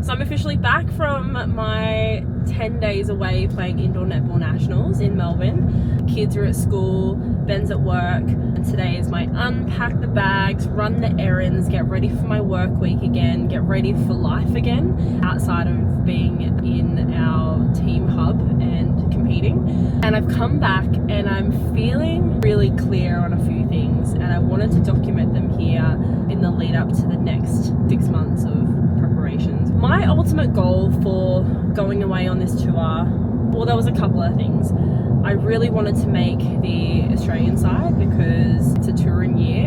So I'm officially back from my 10 days away playing Indoor Netball Nationals in Melbourne. The kids are at school, Ben's at work, and today is my unpack the bags, run the errands, get ready for my work week again, get ready for life again, outside of being in our team hub and competing. And I've come back and I'm feeling really clear on a few things, and I wanted to document them here in the lead up to the next 6 months of preparations. My ultimate goal for going away on this tour, well, there was a couple of things. I really wanted to make the Australian side because it's a touring year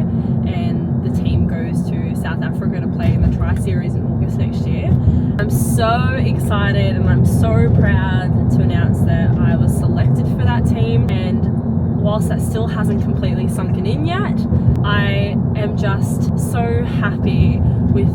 and the team goes to South Africa to play in the Tri-Series in August next year. I'm so excited and I'm so proud to announce that I was selected for that team, and whilst that still hasn't completely sunken in yet, I am just so happy with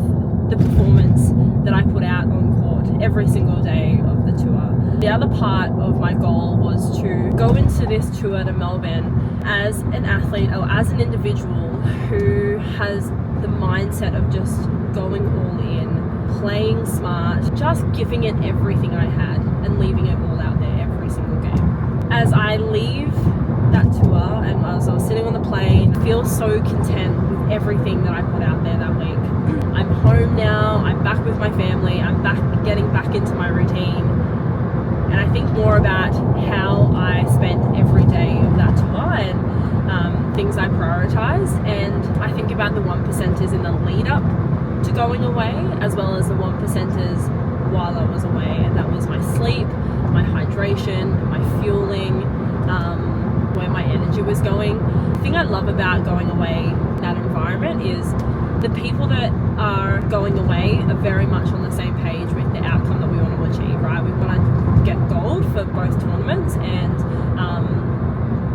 the performance that I put out on court every single day of the tour. The other part of my goal was to go into this tour to Melbourne as an athlete or as an individual who has the mindset of just going all in, playing smart, just giving it everything I had and leaving it all out there every single game. As I leave that tour and as I was sitting on the plane, I feel so content with everything that I put out there that week. I'm home now, I'm back with my family, I'm getting back into my routine, and I think more about how I spent every day of that tour and things I prioritize, and I think about the 1%ers in the lead up to going away as well as the 1%ers while I was away, and that was my sleep, my hydration, my fueling, where my energy was going. The thing I love about going away in that environment is the people that are going away are very much on the same page with the outcome that we want to achieve, right? We want to get gold for both tournaments, and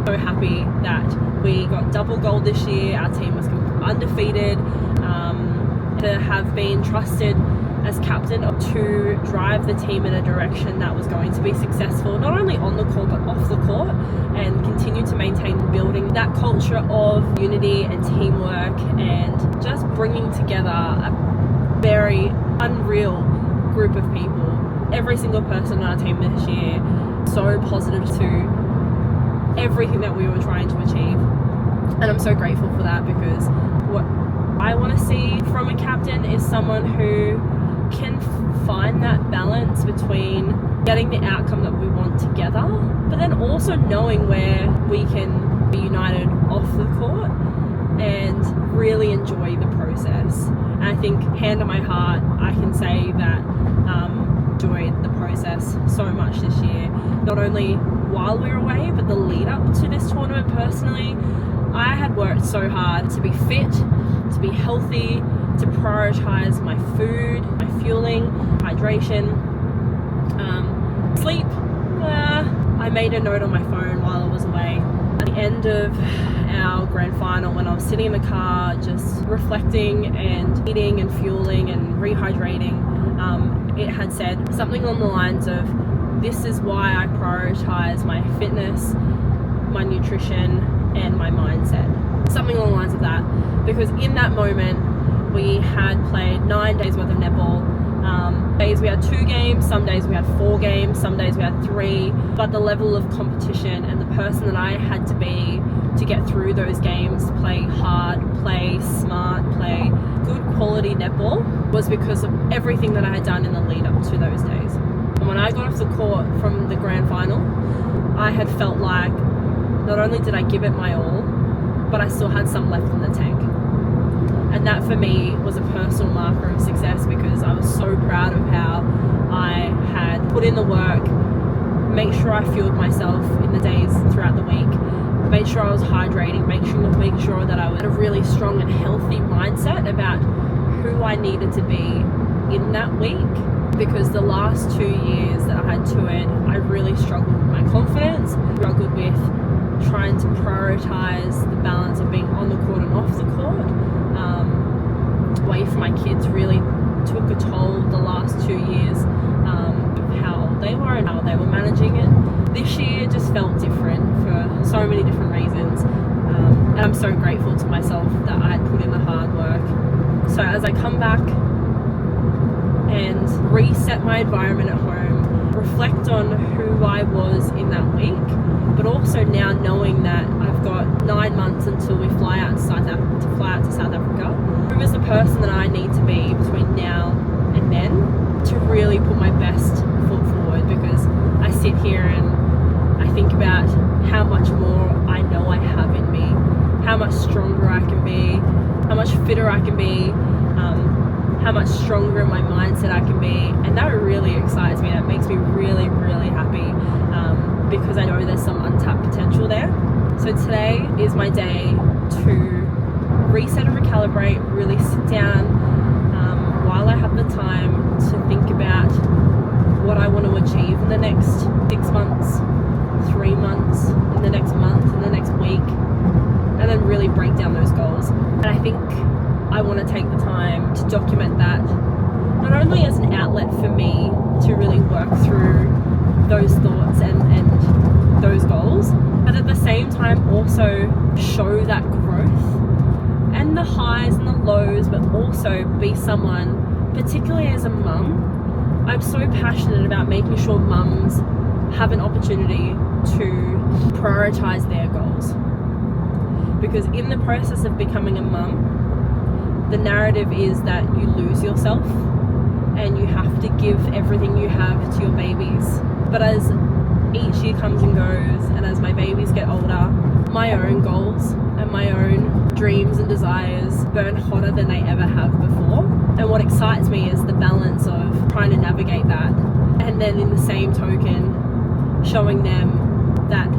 so happy that we got double gold this year. Our team was undefeated, to have been trusted as captain to drive the team in a direction that was going to be successful, not only on the court but off the court, and continue to maintain building that culture of unity and teamwork and just bringing together a very unreal group of people. Every single person on our team this year so positive to everything that we were trying to achieve, and I'm so grateful for that, because what I want to see from a captain is someone who can find that balance between getting the outcome that we want together, but then also knowing where we can be united off the court and really enjoy the process. And I think, hand on my heart, I can say that enjoyed the process so much this year, not only while we were away but the lead up to this tournament. Personally, I had worked so hard to be fit, to be healthy, to prioritize my food, my fueling, hydration, sleep. I made a note on my phone while I was away. At the end of our grand final, when I was sitting in the car just reflecting and eating and fueling and rehydrating, it had said something along the lines of, this is why I prioritize my fitness, my nutrition and my mindset. Something along the lines of that, because in that moment we had played 9 days worth of netball. Days we had 2 games, some days we had 4 games, some days we had 3, but the level of competition and the person that I had to be to get through those games, play hard, play smart, play good quality netball, was because of everything that I had done in the lead up to those days. And when I got off the court from the grand final, I had felt like not only did I give it my all, but I still had some left in the tank. And that for me was a personal marker of success, because I was so proud of how I had put in the work, make sure I fueled myself in the days throughout the week, made sure I was hydrating, make sure that I was a really strong and healthy mindset about who I needed to be in that week. Because the last 2 years that I had to it, I really struggled with my confidence, struggled with trying to prioritize the balance of being on the court and off the court. Away from my kids really took a toll the last 2 years, of how old they were and how they were managing it. This year just felt different for so many different reasons, and I'm so grateful to myself that I had put in the hard work. So as I come back and and reset my environment at home, reflect on who I was in that week, but also now knowing that I've got 9 months until we fly out to South Africa. Who is the person that I need to be between now and then to really put my best foot forward? Because I sit here and I think about how much more I know I have in me, how much stronger I can be, how much fitter I can be, how much stronger in my mindset I can be, and that really excites me. That makes me really, really happy because I know there's some untapped potential there. So today is my day to reset and recalibrate, really sit down while I have the time to think about what I want to achieve in the next 6 months, 3 months, in the next month, in the next week, and then really break down those goals. And I think I want to take the time to document that, not only as an outlet for me to really work through those thoughts and those goals, but at the same time also show that growth and the highs and the lows, but also be someone, particularly as a mum, I'm so passionate about making sure mums have an opportunity to prioritize their goals. Because in the process of becoming a mum, the narrative is that you lose yourself and you have to give everything you have to your babies. But as each year comes and goes, and as my babies get older, my own goals and my own dreams and desires burn hotter than they ever have before. And what excites me is the balance of trying to navigate that, and then in the same token, showing them that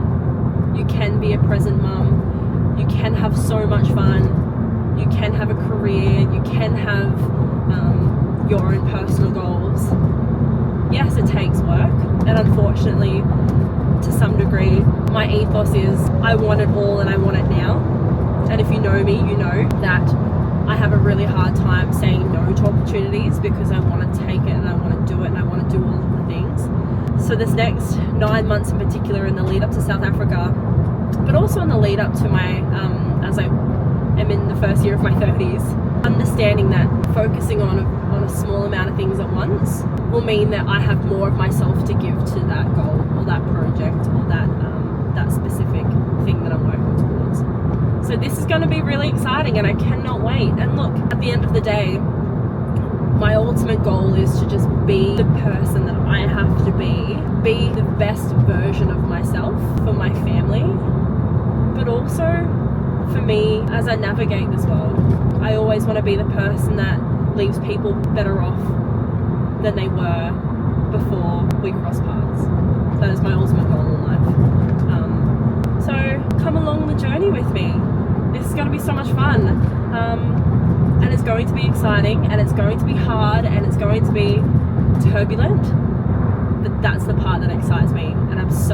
you can be a present mum, you can have so much fun, you can have a career, you can have your own personal goals. Yes, it takes work, and unfortunately, to some degree, my ethos is I want it all and I want it now. And if you know me, you know that I have a really hard time saying no to opportunities because I want to take it and I want to do it and I want to do all of the things. So this next 9 months in particular, in the lead up to South Africa, but also in the lead up to my, as I am in the first year of my 30s, understanding that focusing on a small amount of things at once will mean that I have more of myself to give to that goal or that project or that specific thing that I'm working towards. So this is going to be really exciting and I cannot wait. And look, at the end of the day, my ultimate goal is to just be the person that I have to be the best version of myself for my family, but also for me as I navigate this world. I always want to be the person that leaves people better off than they were before we cross paths. That is my ultimate goal in life. So come along the journey with me. This is going to be so much fun. And it's going to be exciting, and it's going to be hard, and it's going to be turbulent. But that's the part that excites me, and I'm so